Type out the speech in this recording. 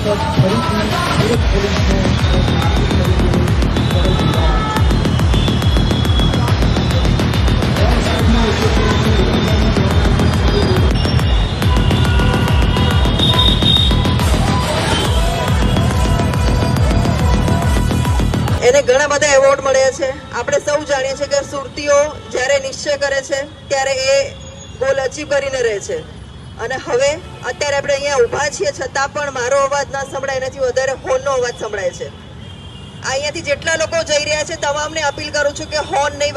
એને ઘણા બધા એવોર્ડ મળ્યા છે। આપણે સૌ જાણીએ છીએ કે સુરતીઓ જ્યારે નિશ્ચય કરે છે ત્યારે એ ગોલ અચીવ કરીને રહે છે। અને હવે અત્યારે આપણે અહીંયા ઊભા છીએ છતાં પણ મારો અવાજ ના સંભળાય, એનાથી વધારે હોર્નનો અવાજ સંભળાય છે। અહીંયાથી જેટલા લોકો જઈ રહ્યા છે તમામને અપીલ કરું છું કે હોર્ન નહીં